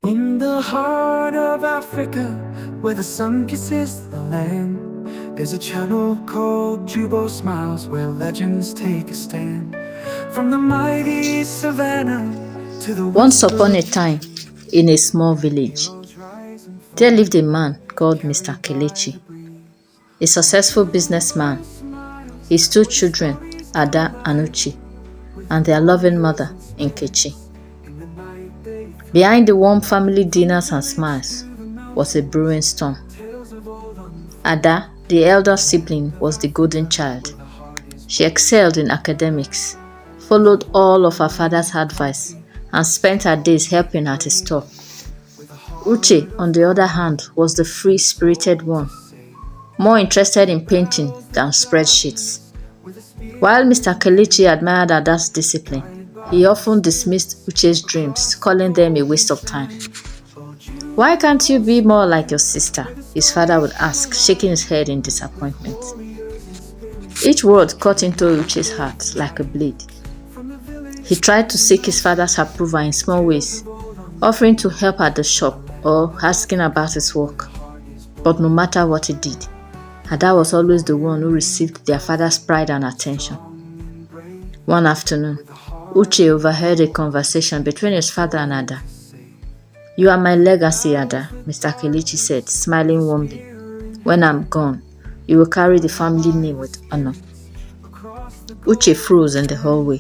In the heart of Africa, where the sun kisses the land, there's a channel called JuboSmiles, where legends take a stand. From the mighty savannah to the Once upon a time, in a small village, there lived a man called Mr. Kelechi, a successful businessman. His two children, Ada and Uchi, and their loving mother, Nkechi. Behind the warm family dinners and smiles was a brewing storm. Ada, the elder sibling, was the golden child. She excelled in academics, followed all of her father's advice, and spent her days helping at his store. Uche, on the other hand, was the free-spirited one, more interested in painting than spreadsheets. While Mr. Kelechi admired Ada's discipline, he often dismissed Uche's dreams, calling them a waste of time. "Why can't you be more like your sister?" his father would ask, shaking his head in disappointment. Each word cut into Uche's heart like a blade. He tried to seek his father's approval in small ways, offering to help at the shop or asking about his work. But no matter what he did, Ada was always the one who received their father's pride and attention. One afternoon, Uche overheard a conversation between his father and Ada. "You are my legacy, Ada," Mr. Kelechi said, smiling warmly. "When I'm gone, you will carry the family name with honor." Uche froze in the hallway,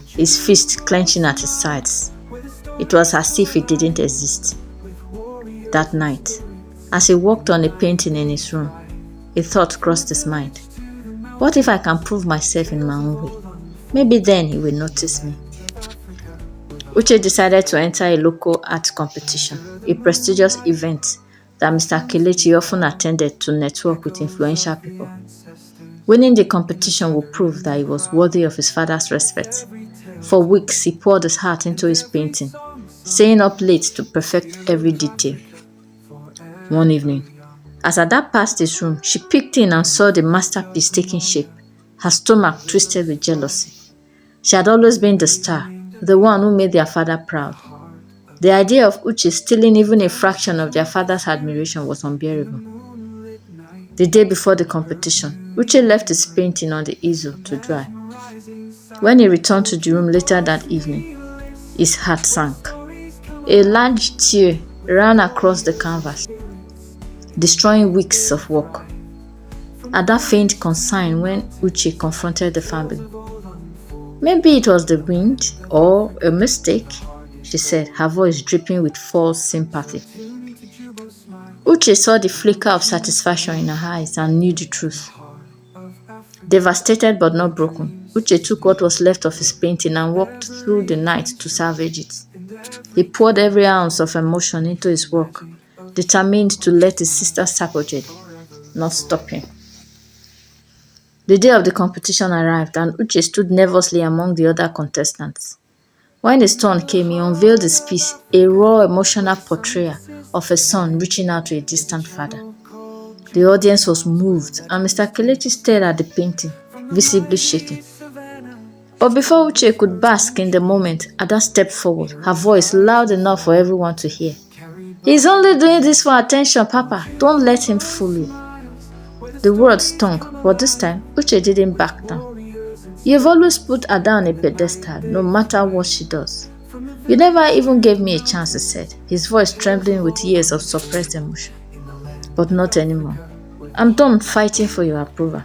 his fist clenching at his sides. It was as if it didn't exist. That night, as he worked on a painting in his room, a thought crossed his mind. What if I can prove myself in my own way? Maybe then he will notice me. Uche decided to enter a local art competition, a prestigious event that Mr. Kelechi often attended to network with influential people. Winning the competition would prove that he was worthy of his father's respect. For weeks, he poured his heart into his painting, staying up late to perfect every detail. One evening, as Ada passed his room, she peeked in and saw the masterpiece taking shape, her stomach twisted with jealousy. She had always been the star, the one who made their father proud. The idea of Uche stealing even a fraction of their father's admiration was unbearable. The day before the competition, Uche left his painting on the easel to dry. When he returned to the room later that evening, his heart sank. A large tear ran across the canvas, destroying weeks of work. Ada feigned concern when Uche confronted the family. "Maybe it was the wind or a mistake," she said, her voice dripping with false sympathy. Uche saw the flicker of satisfaction in her eyes and knew the truth. Devastated but not broken, Uche took what was left of his painting and walked through the night to salvage it. He poured every ounce of emotion into his work, determined to let his sister's apogee not stop him. The day of the competition arrived and Uche stood nervously among the other contestants. When his turn came, he unveiled his piece, a raw, emotional portrayal of a son reaching out to a distant father. The audience was moved and Mr. Kelechi stared at the painting, visibly shaking. But before Uche could bask in the moment, Ada stepped forward, her voice loud enough for everyone to hear. "He's only doing this for attention, Papa. Don't let him fool you." The words stung, but this time, Uche didn't back down. "You've always put Ada on a pedestal, no matter what she does. You never even gave me a chance," he said, his voice trembling with years of suppressed emotion. "But not anymore. I'm done fighting for your approval."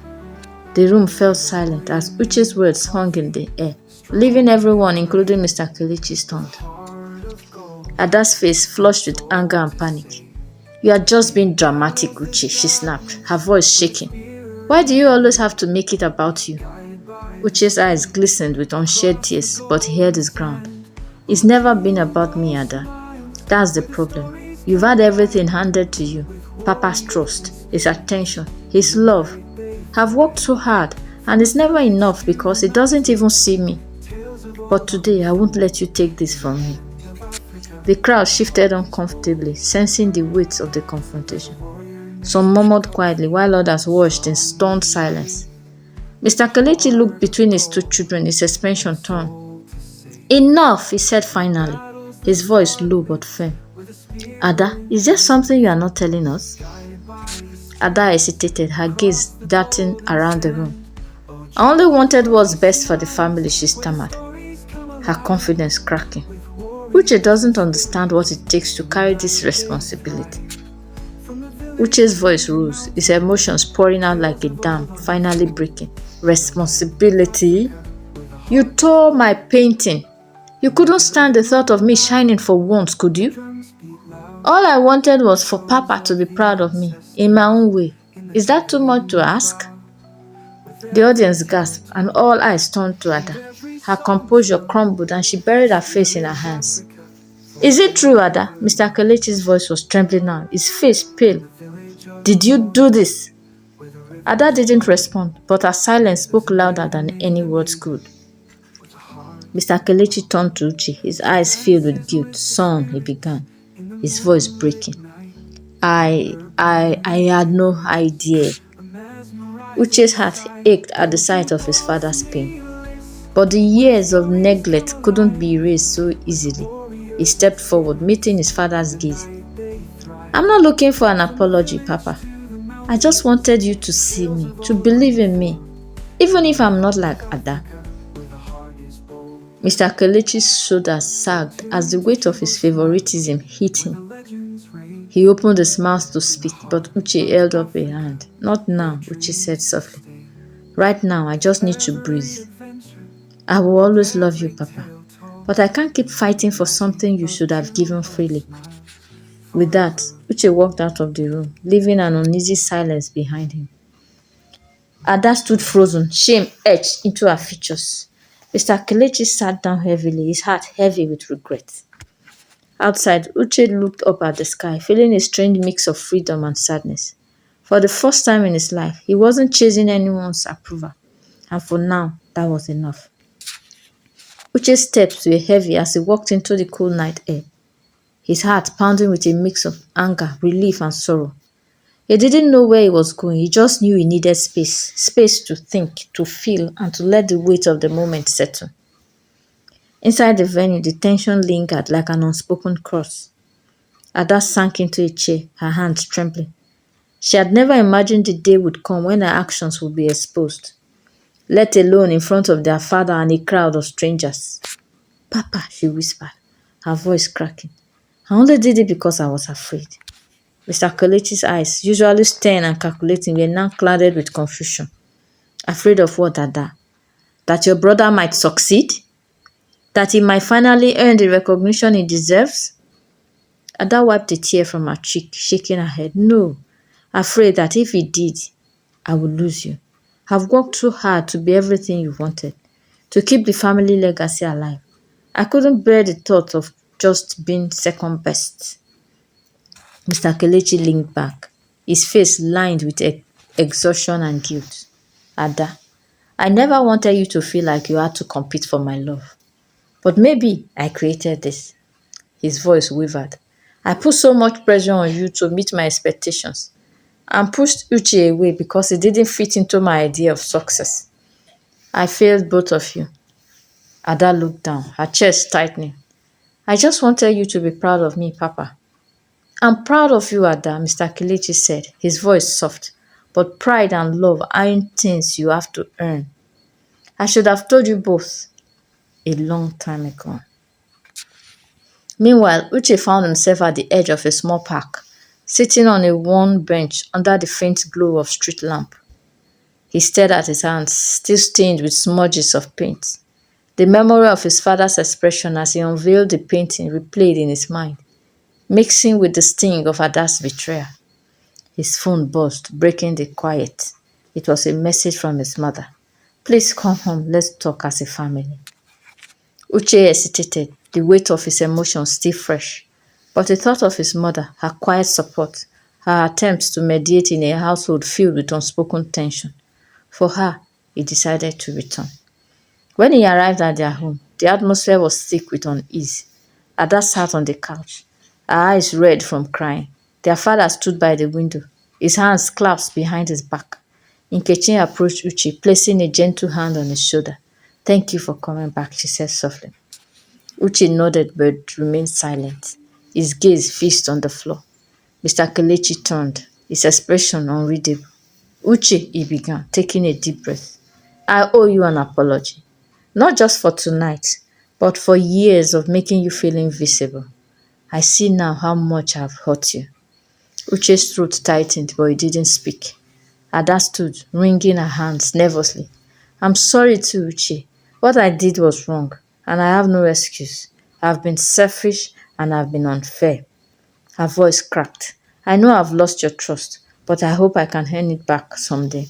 The room fell silent as Uche's words hung in the air, leaving everyone, including Mr. Kelechi, stunned. Ada's face flushed with anger and panic. "You are just being dramatic, Uche," she snapped, her voice shaking. "Why do you always have to make it about you?" Uche's eyes glistened with unshed tears, but he held his ground. "It's never been about me, Ada. That's the problem. You've had everything handed to you. Papa's trust, his attention, his love. I've worked so hard, and it's never enough because he doesn't even see me. But today, I won't let you take this from me." The crowd shifted uncomfortably, sensing the weight of the confrontation. Some murmured quietly while others watched in stunned silence. Mr. Kelechi looked between his two children, his expression torn. "Enough," he said finally, his voice low but firm. Ada, is there something you are not telling us? Ada hesitated, her gaze darting around the room. I only wanted what's best for the family, she stammered, her confidence cracking. Uche doesn't understand what it takes to carry this responsibility. Uche's voice rose, his emotions pouring out like a dam, finally breaking. Responsibility? You tore my painting. You couldn't stand the thought of me shining for once, could you? All I wanted was for Papa to be proud of me, in my own way. Is that too much to ask? The audience gasped, and all eyes turned to Ada. Her composure crumbled, and she buried her face in her hands. Is it true, Ada? Mr. Kelechi's voice was trembling now, his face pale. Did you do this? Ada didn't respond, but her silence spoke louder than any words could. Mr. Kelechi turned to Uche, his eyes filled with guilt. Son, he began, his voice breaking. I had no idea. Uche's heart ached at the sight of his father's pain. But the years of neglect couldn't be erased so easily. He stepped forward, meeting his father's gaze. I'm not looking for an apology, Papa. I just wanted you to see me, to believe in me, even if I'm not like Ada. Mr. Kelechi's shoulders sagged as the weight of his favoritism hit him. He opened his mouth to speak, but Uche held up a hand. Not now, Uche said softly. Right now, I just need to breathe. I will always love you, Papa, but I can't keep fighting for something you should have given freely. With that, Uche walked out of the room, leaving an uneasy silence behind him. Ada stood frozen, shame etched into her features. Mr. Kelechi sat down heavily, his heart heavy with regret. Outside, Uche looked up at the sky, feeling a strange mix of freedom and sadness. For the first time in his life, he wasn't chasing anyone's approval, and for now, that was enough. Uche's steps were heavy as he walked into the cool night air, his heart pounding with a mix of anger, relief, and sorrow. He didn't know where he was going, he just knew he needed space to think, to feel, and to let the weight of the moment settle. Inside the venue, the tension lingered like an unspoken curse. Ada sank into a chair, her hands trembling. She had never imagined the day would come when her actions would be exposed, let alone in front of their father and a crowd of strangers. Papa, she whispered, her voice cracking. I only did it because I was afraid. Mr. Kelechi's eyes, usually stern and calculating, were now clouded with confusion. Afraid of what, Ada? That your brother might succeed? That he might finally earn the recognition he deserves? Ada wiped a tear from her cheek, shaking her head. No, afraid that if he did, I would lose you. I've worked too hard to be everything you wanted, to keep the family legacy alive. I couldn't bear the thought of just being second best. Mr. Kelechi leaned back, his face lined with exhaustion and guilt. Ada, I never wanted you to feel like you had to compete for my love. But maybe I created this. His voice wavered. I put so much pressure on you to meet my expectations and pushed Uche away because it didn't fit into my idea of success. I failed both of you. Ada looked down, her chest tightening. I just wanted you to be proud of me, Papa. I'm proud of you, Ada, Mr. Kelechi said, his voice soft. But pride and love aren't things you have to earn. I should have told you both a long time ago. Meanwhile, Uche found himself at the edge of a small park, sitting on a worn bench under the faint glow of street lamp. He stared at his hands, still stained with smudges of paint. The memory of his father's expression as he unveiled the painting replayed in his mind, mixing with the sting of Ada's betrayal. His phone buzzed, breaking the quiet. It was a message from his mother. Please come home, let's talk as a family. Uche hesitated, the weight of his emotions still fresh. But he thought of his mother, her quiet support, her attempts to mediate in a household filled with unspoken tension. For her, he decided to return. When he arrived at their home, the atmosphere was thick with unease. Ada sat on the couch, her eyes red from crying. Their father stood by the window, his hands clasped behind his back. Nkechi approached Uche, placing a gentle hand on his shoulder. Thank you for coming back, she said softly. Uche nodded but remained silent. his gaze fixed on the floor. Mr. Kelechi turned, his expression unreadable. Uche, he began, taking a deep breath. I owe you an apology. Not just for tonight, but for years of making you feel invisible. I see now how much I've hurt you. Uche's throat tightened, but he didn't speak. Ada stood, wringing her hands nervously. I'm sorry too, Uche. What I did was wrong, and I have no excuse. I've been selfish and I've been unfair. Her voice cracked. I know I've lost your trust, but I hope I can earn it back someday.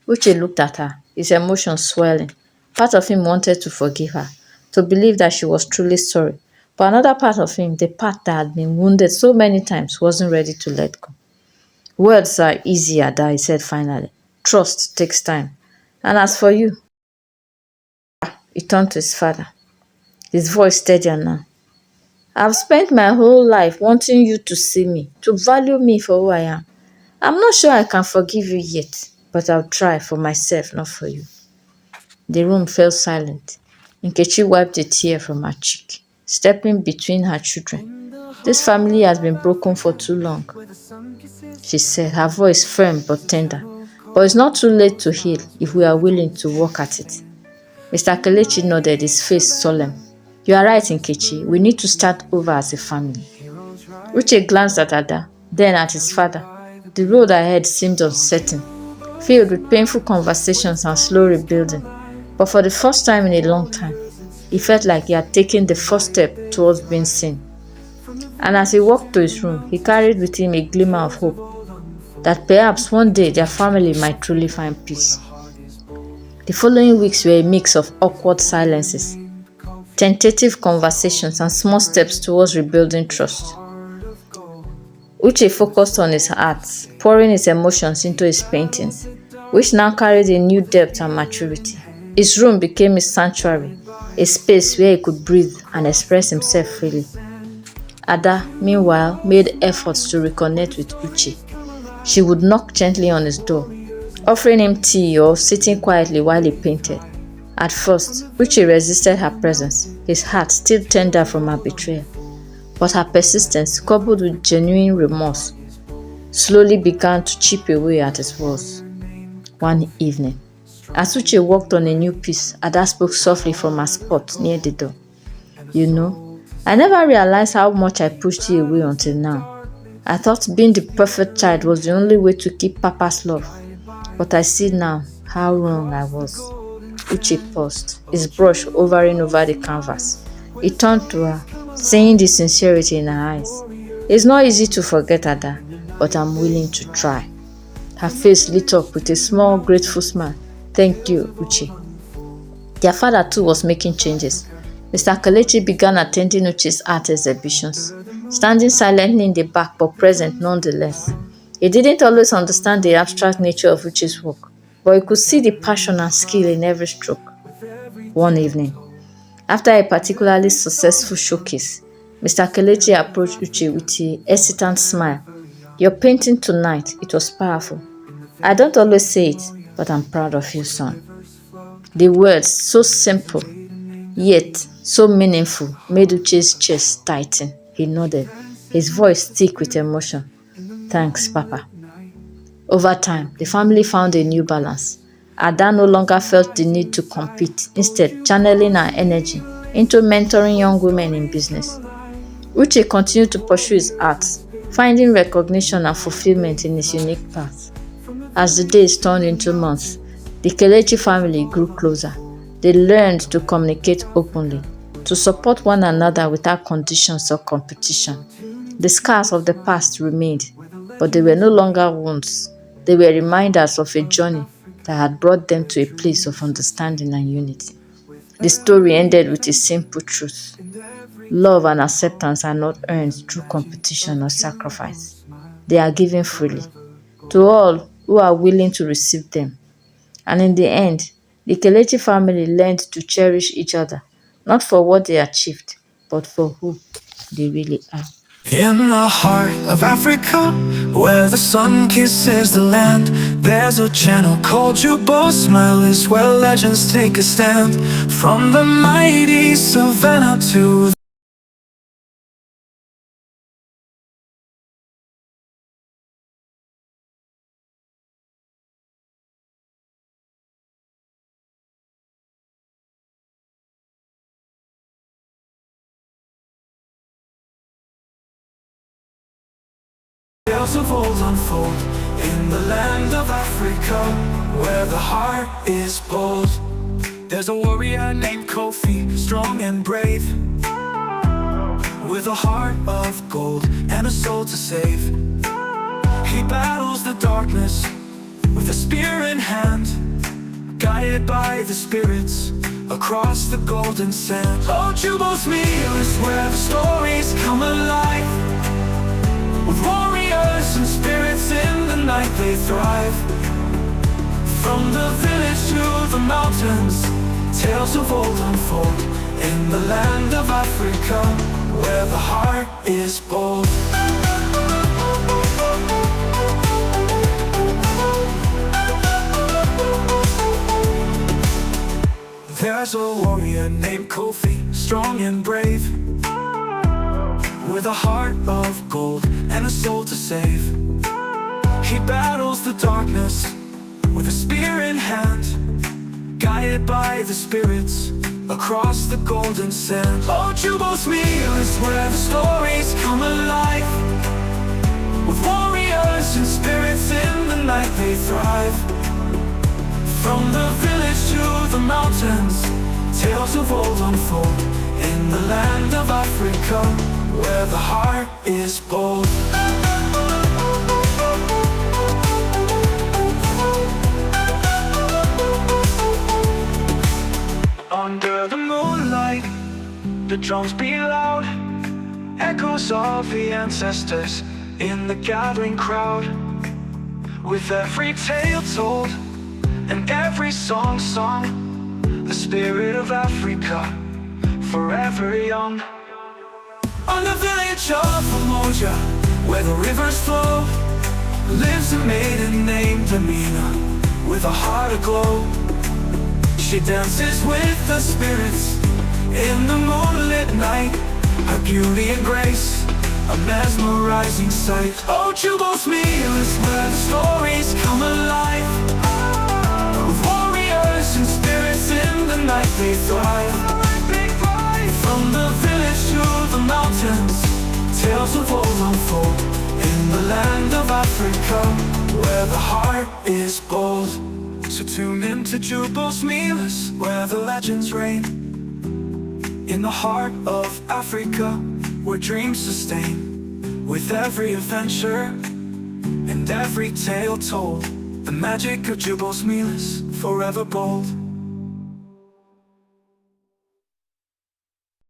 Uche looked at her, his emotions swelling. Part of him wanted to forgive her, to believe that she was truly sorry. But another part of him, the part that had been wounded so many times, wasn't ready to let go. Words are easier, Ada, he said finally. Trust takes time. And as for you, he turned to his father, his voice steadier now. I've spent my whole life wanting you to see me, to value me for who I am. I'm not sure I can forgive you yet, but I'll try for myself, not for you. The room fell silent. Nkechi wiped a tear from her cheek, stepping between her children. This family has been broken for too long, she said, her voice firm but tender. But it's not too late to heal if we are willing to work at it. Mr. Kelechi nodded, his face solemn. You are right, Nkechi. We need to start over as a family. Uche glanced at Ada, then at his father. The road ahead seemed uncertain, filled with painful conversations and slow rebuilding. But for the first time in a long time, he felt like he had taken the first step towards being seen. And as he walked to his room, he carried with him a glimmer of hope that perhaps one day their family might truly find peace. The following weeks were a mix of awkward silences, tentative conversations, and small steps towards rebuilding trust. Uche focused on his art, pouring his emotions into his paintings, which now carried a new depth and maturity. His room became his sanctuary, a space where he could breathe and express himself freely. Ada, meanwhile, made efforts to reconnect with Uche. She would knock gently on his door, offering him tea or sitting quietly while he painted. At first, Uche resisted her presence, his heart still tender from her betrayal. But her persistence, coupled with genuine remorse, slowly began to chip away at his walls. One evening, as Uche walked on a new piece, Ada spoke softly from her spot near the door. You know, I never realized how much I pushed you away until now. I thought being the perfect child was the only way to keep Papa's love. But I see now how wrong I was. Uche paused, his brush hovering over the canvas. He turned to her, seeing the sincerity in her eyes. It's not easy to forget Ada, but I'm willing to try. Her face lit up with a small, grateful smile. Thank you, Uche. Their father too was making changes. Mr. Kelechi began attending Uche's art exhibitions, standing silently in the back but present nonetheless. He didn't always understand the abstract nature of Uche's work, but he could see the passion and skill in every stroke. One evening, after a particularly successful showcase, Mr. Kelechi approached Uche with a hesitant smile. Your painting tonight, it was powerful. I don't always say it, but I'm proud of you, son. The words, so simple, yet so meaningful, made Uche's chest tighten. He nodded, his voice thick with emotion. Thanks, Papa. Over time, the family found a new balance. Ada no longer felt the need to compete, instead channeling her energy into mentoring young women in business. Uche continued to pursue his art, finding recognition and fulfillment in his unique path. As the days turned into months, the Kelechi family grew closer. They learned to communicate openly, to support one another without conditions or competition. The scars of the past remained, but they were no longer wounds. They were reminders of a journey that had brought them to a place of understanding and unity. The story ended with a simple truth. Love and acceptance are not earned through competition or sacrifice. They are given freely to all who are willing to receive them. And in the end, the Kelechi family learned to cherish each other, not for what they achieved, but for who they really are. In the heart of Africa, where the sun kisses the land, there's a channel called JuboSmiles, where legends take a stand. From the mighty savannah to of old unfold in the land of Africa, where the heart is bold. There's a warrior named Kofi, strong and brave, with a heart of gold and a soul to save. He battles the darkness with a spear in hand, guided by the spirits across the golden sand. Oh, JuboSmiles is where the stories come alive, with warriors and spirits in the night they thrive. From the village to the mountains, tales of old unfold in the land of Africa, where the heart is bold. There's a warrior named Kofi, strong and brave, with a heart of gold and a soul to save. He battles the darkness with a spear in hand, guided by the spirits across the golden sand. Oh, JuboSmiles is where the stories come alive, with warriors and spirits in the night they thrive. From the village to the mountains, tales of old unfold in the land of Africa, where the heart is bold. Under the moonlight, the drums beat loud, echoes of the ancestors in the gathering crowd. With every tale told and every song sung, the spirit of Africa, forever young. On the village of Umoja, where the rivers flow, lives a maiden named Amina, with a heart aglow. She dances with the spirits in the moonlit night, her beauty and grace a mesmerizing sight. Oh, JuboSmiles is where the stories come alive, with warriors and spirits in the night they thrive. From the village to the mountains, tales of old unfold in the land of Africa, where the heart is bold. So tune in to JuboSmiles, where the legends reign, in the heart of Africa, where dreams sustain. With every adventure and every tale told, the magic of JuboSmiles, forever bold.